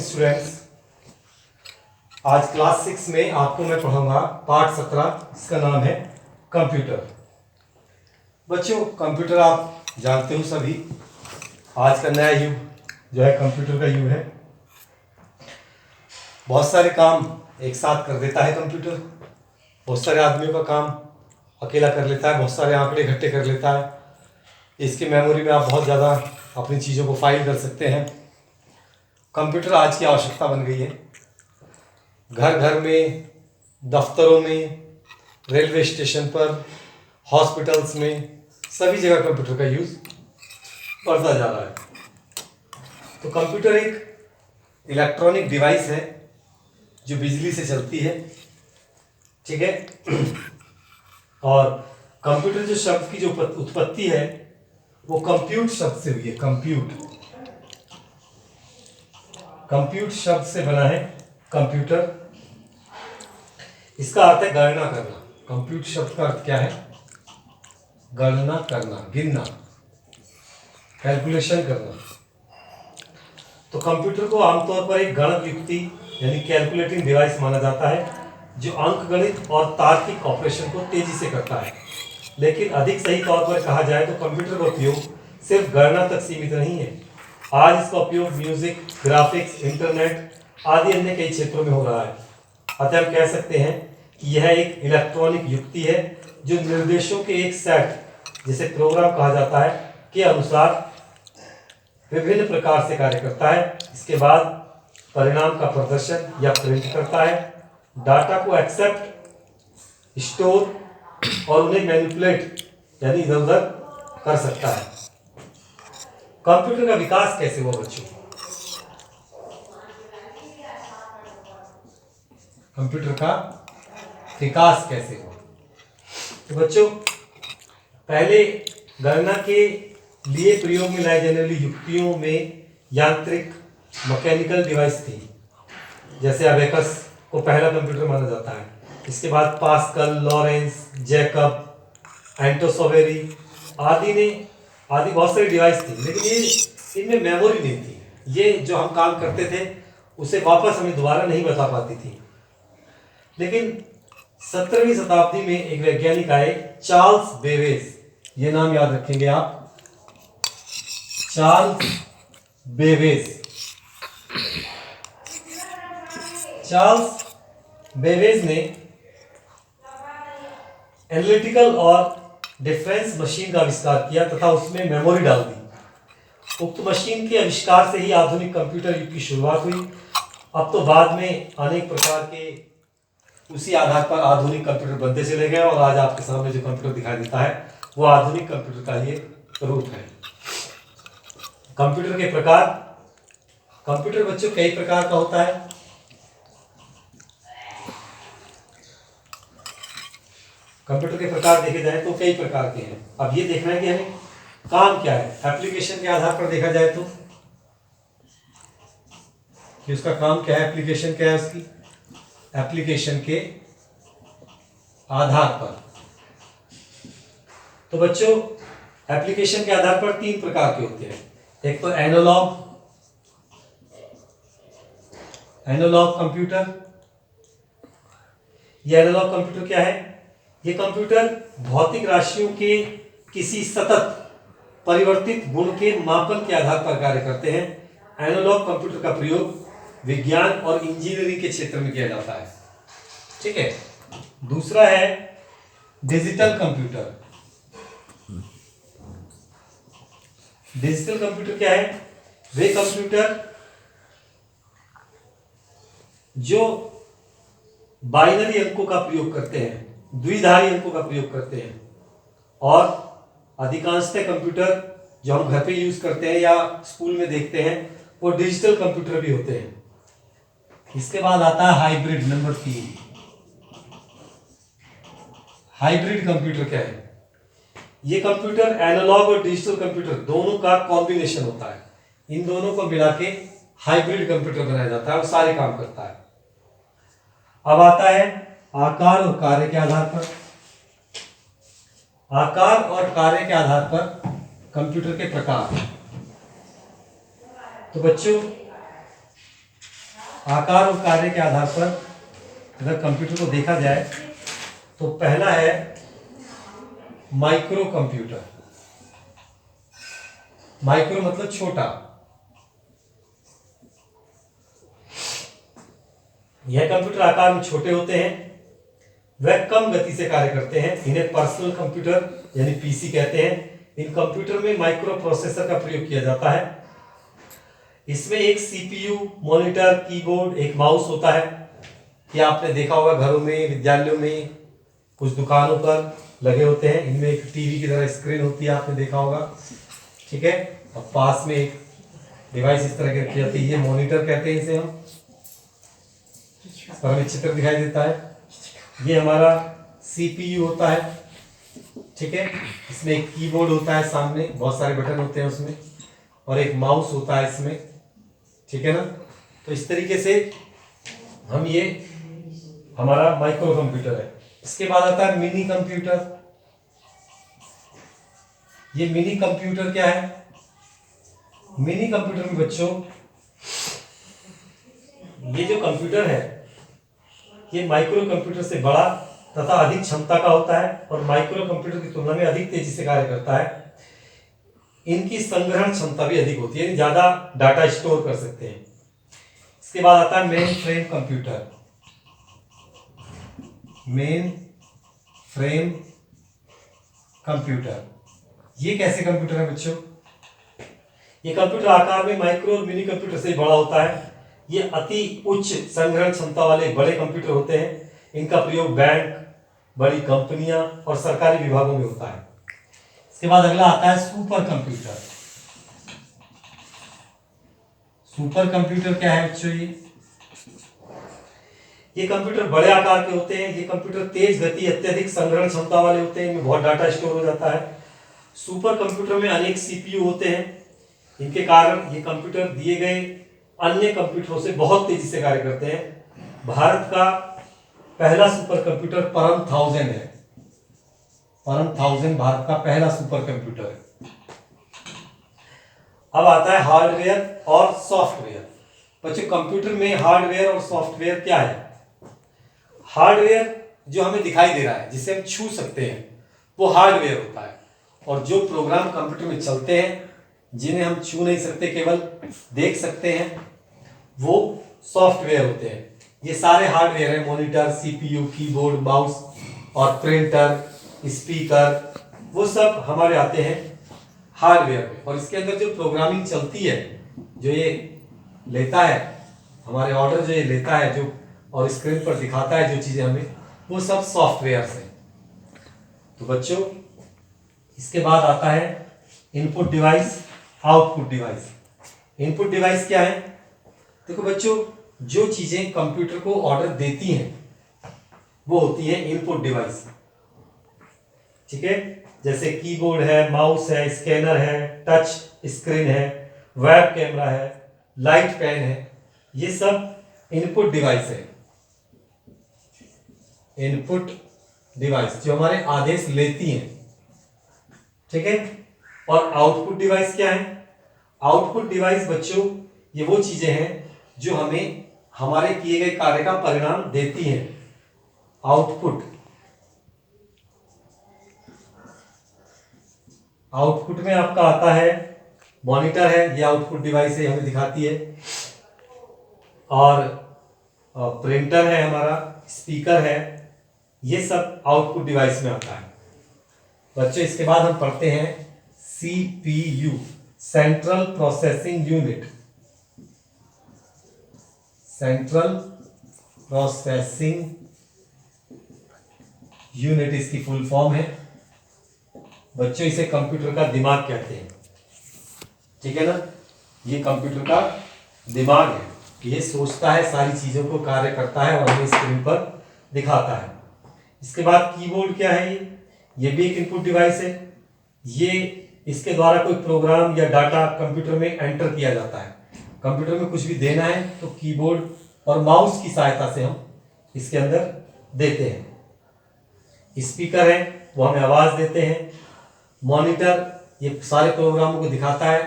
Students, आज class 6 में आपको मैं पढ़ाऊंगा पाठ 17। इसका नाम है कंप्यूटर। बच्चों, कंप्यूटर आप जानते हो सभी, आज का नया युग जो है कंप्यूटर का युग है। बहुत सारे काम एक साथ कर देता है कंप्यूटर। बहुत सारे आदमियों का काम अकेला कर लेता है, बहुत सारे आंकड़े इकट्ठे कर लेता है। इसकी मेमोरी में आप बहुत ज़्यादा अपनी चीज़ों को फाइल कर सकते हैं। कंप्यूटर आज की आवश्यकता बन गई है। घर घर में, दफ्तरों में, रेलवे स्टेशन पर, हॉस्पिटल्स में, सभी जगह कंप्यूटर का यूज़ बढ़ता जा रहा है। तो कंप्यूटर एक इलेक्ट्रॉनिक डिवाइस है जो बिजली से चलती है, ठीक है। और कंप्यूटर जो शब्द की जो उत्पत्ति है वो कंप्यूट शब्द से हुई है। कंप्यूट शब्द से बना है कंप्यूटर। इसका अर्थ है गणना करना। कंप्यूट शब्द का अर्थ क्या है? गणना करना, गिनना, कैलकुलेशन करना। तो कंप्यूटर को आमतौर पर एक गणक युक्ति यानी कैलकुलेटिंग डिवाइस माना जाता है जो अंकगणित और तार्किक ऑपरेशन को तेजी से करता है। लेकिन अधिक सही तौर पर कहा जाए तो कंप्यूटर का उपयोग सिर्फ गणना तक सीमित नहीं है। आज इसका उपयोग म्यूजिक, ग्राफिक्स, इंटरनेट आदि अन्य कई क्षेत्रों में हो रहा है। अतः हम कह सकते हैं कि यह एक इलेक्ट्रॉनिक युक्ति है जो निर्देशों के एक सेट, जिसे प्रोग्राम कहा जाता है, के अनुसार विभिन्न प्रकार से कार्य करता है। इसके बाद परिणाम का प्रदर्शन या प्रिंट करता है, डाटा को एक्सेप्ट, स्टोर और उन्हें मैनिपुलेट यानी इधर उधर कर सकता है। कंप्यूटर का विकास कैसे हुआ बच्चों? कंप्यूटर का विकास कैसे हुआ? तो बच्चों, पहले गणना के लिए प्रयोग में लाई जाने वाली युक्तियों में यांत्रिक मैकेनिकल डिवाइस थी। जैसे अबेकस को पहला कंप्यूटर माना जाता है। इसके बाद पास्कल, लॉरेंस, जैकब, एंटोसोवेरी आदि बहुत सारी डिवाइस थी। लेकिन ये इनमें मेमोरी नहीं थी। ये जो हम काम करते थे उसे वापस हमें दोबारा नहीं बता पाती थी। लेकिन 17वीं शताब्दी में एक वैज्ञानिक आए, चार्ल्स बेवेज। ये नाम याद रखेंगे आप, चार्ल्स बेवेज। चार्ल्स बेवेज ने एनालिटिकल और डिफरेंस मशीन का आविष्कार किया तथा उसमें मेमोरी डाल दी। उक्त मशीन के आविष्कार से ही आधुनिक कंप्यूटर युग की शुरुआत हुई। अब तो बाद में अनेक प्रकार के उसी आधार पर आधुनिक कंप्यूटर बनते चले गए और आज आपके सामने जो कंप्यूटर दिखाई देता है वो आधुनिक कंप्यूटर का ही रूप है। कंप्यूटर के प्रकार। कंप्यूटर बच्चों कई प्रकार का होता है। कंप्यूटर के प्रकार देखे जाए तो कई प्रकार के हैं। अब ये देखना है कि हमें काम क्या है। एप्लीकेशन के आधार पर देखा जाए तो कि उसका काम क्या है, एप्लीकेशन क्या है उसकी। एप्लीकेशन के आधार पर तो बच्चों एप्लीकेशन के आधार पर 3 प्रकार के होते हैं। एक तो एनालॉग कंप्यूटर। ये एनालॉग कंप्यूटर क्या है? ये कंप्यूटर भौतिक राशियों के किसी सतत परिवर्तित गुण के मापन के आधार पर कार्य करते हैं। एनालॉग कंप्यूटर का प्रयोग विज्ञान और इंजीनियरिंग के क्षेत्र में किया जाता है, ठीक है। दूसरा है डिजिटल कंप्यूटर। डिजिटल कंप्यूटर क्या है? वे कंप्यूटर जो बाइनरी अंकों का प्रयोग करते हैं, द्विधारी अंकों का प्रयोग करते हैं। और अधिकांशतः कंप्यूटर जो हम घर पे यूज करते हैं या स्कूल में देखते हैं वो डिजिटल कंप्यूटर भी होते हैं। इसके बाद आता है हाइब्रिड, नंबर 3। हाइब्रिड कंप्यूटर क्या है? ये कंप्यूटर एनालॉग और डिजिटल कंप्यूटर दोनों का कॉम्बिनेशन होता है। इन दोनों को मिला के हाइब्रिड कंप्यूटर बनाया जाता है और सारे काम करता है। अब आता है आकार और कार्य के आधार पर। आकार और कार्य के आधार पर कंप्यूटर के प्रकार। तो बच्चों आकार और कार्य के आधार पर अगर कंप्यूटर को देखा जाए तो पहला है माइक्रो कंप्यूटर। माइक्रो मतलब छोटा। यह कंप्यूटर आकार में छोटे होते हैं, वह कम गति से कार्य करते हैं। इन्हें पर्सनल कंप्यूटर यानी पीसी कहते हैं। इन कंप्यूटर में माइक्रो प्रोसेसर का प्रयोग किया जाता है। इसमें एक सीपीयू, मॉनिटर, कीबोर्ड, एक माउस होता है। ये आपने देखा होगा घरों में, विद्यालयों में, कुछ दुकानों पर लगे होते हैं। इनमें एक टीवी की तरह स्क्रीन होती है, आपने देखा होगा, ठीक है। और पास में एक डिवाइस इस तरह की रखी जाती है, ये मॉनिटर कहते हैं इसे हम। पर हमें चित्र दिखाई देता है। ये हमारा सीपीयू होता है, ठीक है। इसमें एक कीबोर्ड होता है, सामने बहुत सारे बटन होते हैं उसमें, और एक माउस होता है इसमें, ठीक है ना। तो इस तरीके से हम ये हमारा माइक्रो कंप्यूटर है। इसके बाद आता है मिनी कंप्यूटर। ये मिनी कंप्यूटर क्या है? मिनी कंप्यूटर में बच्चों ये जो कंप्यूटर है ये माइक्रो कंप्यूटर से बड़ा तथा अधिक क्षमता का होता है और माइक्रो कंप्यूटर की तुलना में अधिक तेजी से कार्य करता है। इनकी संग्रहण क्षमता भी अधिक होती है, ज्यादा डाटा स्टोर कर सकते हैं। इसके बाद आता है main frame computer. Main frame computer ये कैसे कंप्यूटर है बच्चों? ये कंप्यूटर आकार में माइक्रो और मिनी कंप्यूटर से बड़ा होता है। ये अति उच्च संग्रहण क्षमता वाले बड़े कंप्यूटर होते हैं। इनका प्रयोग बैंक, बड़ी कंपनियां और सरकारी विभागों में होता है। इसके बाद अगला आता है सुपर कंप्यूटर। सुपर कंप्यूटर क्या है बच्चों? ये कंप्यूटर बड़े आकार के होते हैं। ये कंप्यूटर तेज गति, अत्यधिक संग्रहण क्षमता वाले होते हैं। इनमें बहुत डाटा स्टोर हो जाता है। सुपर कंप्यूटर में अनेक सीपीयू होते हैं। इनके कारण ये कंप्यूटर दिए गए अन्य कंप्यूटरों से बहुत तेजी से कार्य करते हैं। भारत का पहला सुपर कंप्यूटर परम 1000 है। परम 1000 भारत का पहला सुपर कंप्यूटर है। अब आता है हार्डवेयर और सॉफ्टवेयर। बच्चों कंप्यूटर में हार्डवेयर और सॉफ्टवेयर क्या है? हार्डवेयर जो हमें दिखाई दे रहा है, जिसे हम छू सकते हैं, वो हार्डवेयर होता है। और जो प्रोग्राम कंप्यूटर में चलते हैं, जिन्हें हम छू नहीं सकते, केवल देख सकते हैं, वो सॉफ्टवेयर होते हैं। ये सारे हार्डवेयर हैं, मॉनिटर, सीपीयू, कीबोर्ड, माउस और प्रिंटर, स्पीकर, वो सब हमारे आते हैं हार्डवेयर में। और इसके अंदर जो प्रोग्रामिंग चलती है, जो ये लेता है, हमारे ऑर्डर जो ये लेता है, जो और स्क्रीन पर दिखाता है जो चीज़ें हमें, वो सब सॉफ्टवेयर हैं। तो बच्चों इसके बाद आता है input device, output device. Input device क्या है? देखो बच्चों, जो चीजें कंप्यूटर को ऑर्डर देती हैं वो होती है इनपुट डिवाइस, ठीक है। जैसे कीबोर्ड है, माउस है, स्कैनर है, टच स्क्रीन है, वेब कैमरा है, लाइट पेन है, ये सब इनपुट डिवाइस है। इनपुट डिवाइस जो हमारे आदेश लेती हैं, ठीक है। और आउटपुट डिवाइस क्या है? आउटपुट डिवाइस बच्चों ये वो चीजें हैं जो हमें हमारे किए गए कार्य का परिणाम देती हैं। आउटपुट, आउटपुट में आपका आता है मॉनिटर है, ये आउटपुट डिवाइस है, हमें दिखाती है। और प्रिंटर है हमारा, स्पीकर है, ये सब आउटपुट डिवाइस में आता है। बच्चों इसके बाद हम पढ़ते हैं CPU, central processing unit. Central processing unit इसकी फुल फॉर्म है। बच्चों इसे कंप्यूटर का दिमाग कहते हैं, ठीक है ना। ये कंप्यूटर का दिमाग है, ये सोचता है, सारी चीजों को कार्य करता है और हमें स्क्रीन पर दिखाता है। इसके बाद कीबोर्ड क्या है? ये भी एक इनपुट डिवाइस है। ये इसके द्वारा कोई प्रोग्राम या डाटा कंप्यूटर में एंटर किया जाता है। कंप्यूटर में कुछ भी देना है तो कीबोर्ड और माउस की सहायता से हम इसके अंदर देते हैं। स्पीकर है, वो हमें आवाज देते हैं। मॉनिटर ये सारे प्रोग्रामों को दिखाता है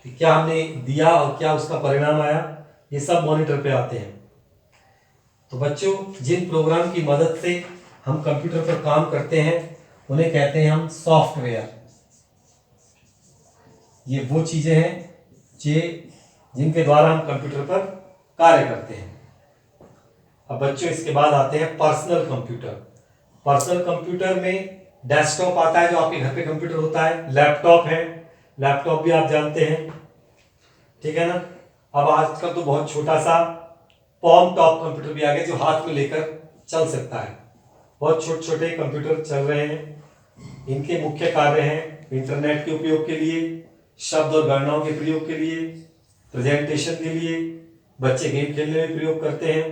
कि क्या हमने दिया और क्या उसका परिणाम आया। ये सब मॉनिटर पे आते हैं। तो बच्चों, जिन प्रोग्राम की मदद से हम कंप्यूटर पर काम करते हैं उन्हें कहते हैं हम सॉफ्टवेयर। ये वो चीजें हैं जिनके द्वारा हम कंप्यूटर पर कार्य करते हैं। अब बच्चों, इसके बाद आते हैं पर्सनल कंप्यूटर। पर्सनल कंप्यूटर में डेस्कटॉप आता है, जो आपके घर पे कंप्यूटर होता है, लैपटॉप है, लैपटॉप भी आप जानते हैं, ठीक है ना। अब आजकल तो बहुत छोटा सा पॉम टॉप कंप्यूटर भी आ गया, जो हाथ में लेकर चल सकता है। बहुत छोटे छोटे कंप्यूटर चल रहे हैं। इनके मुख्य कार्य हैं इंटरनेट के उपयोग के लिए, शब्द और गणनाओं के प्रयोग के लिए, प्रेजेंटेशन के लिए, बच्चे गेम खेलने में प्रयोग करते हैं,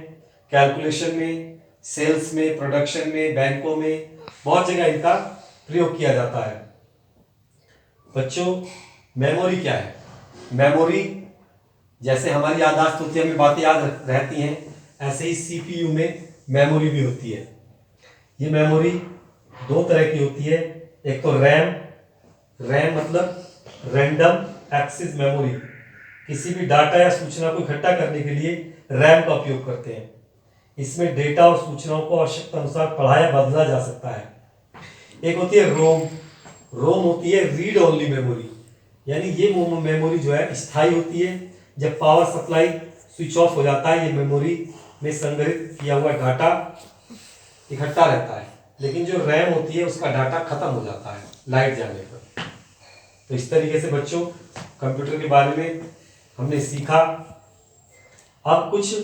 कैलकुलेशन में, सेल्स में, प्रोडक्शन में, बैंकों में, बहुत जगह इनका प्रयोग किया जाता है। बच्चों, मेमोरी क्या है? मेमोरी जैसे हमारी याददाश्त होती है, हमें बातें याद रहती हैं, ऐसे ही सीपीयू में मेमोरी भी होती है। ये मेमोरी दो तरह की होती है। एक तो रैम मतलब रैंडम एक्सेस मेमोरी, किसी भी डाटा या सूचना को इकट्ठा करने के लिए रैम का उपयोग करते हैं। इसमें डेटा और सूचनाओं को आवश्यकता अनुसार पढ़ा या बदला जा सकता है। एक होती है रोम होती है रीड ओनली मेमोरी, यानी ये मेमोरी जो है स्थायी होती है। जब पावर सप्लाई स्विच ऑफ हो जाता है, ये मेमोरी में संग्रहित किया हुआ डाटा इकट्ठा रहता है। लेकिन जो रैम होती है उसका डाटा खत्म हो जाता है लाइट जाने पर। तो इस तरीके से बच्चों, कंप्यूटर के बारे में हमने सीखा। अब कुछ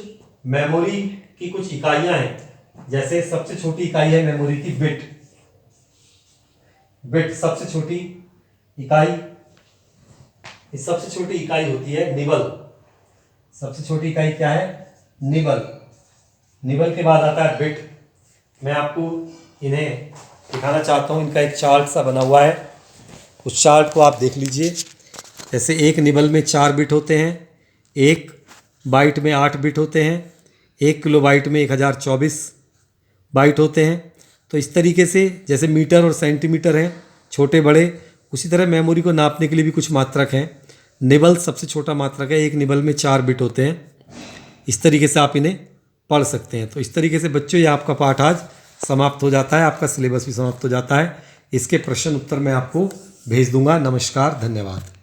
मेमोरी की कुछ इकाइयां हैं। जैसे सबसे छोटी इकाई है मेमोरी की बिट सबसे छोटी इकाई। इस सबसे छोटी इकाई होती है निबल। सबसे छोटी इकाई क्या है? निबल के बाद आता है बिट। मैं आपको इन्हें दिखाना चाहता हूँ। इनका एक चार्ट सा बना हुआ है, उस चार्ट को आप देख लीजिए। जैसे एक निबल में 4 बिट होते हैं, एक बाइट में 8 बिट होते हैं, 1 किलोबाइट में 1024 बाइट होते हैं। तो इस तरीके से जैसे मीटर और सेंटीमीटर हैं छोटे बड़े, उसी तरह मेमोरी को नापने के लिए भी कुछ मात्रक हैं। निबल सबसे छोटा मात्रक है, एक निबल में 4 बिट होते हैं। इस तरीके से आप इन्हें पढ़ सकते हैं। तो इस तरीके से बच्चों, ये आपका पाठ आज समाप्त हो जाता है, आपका सिलेबस भी समाप्त हो जाता है। इसके प्रश्न उत्तर मैं आपको भेज दूंगा। नमस्कार, धन्यवाद।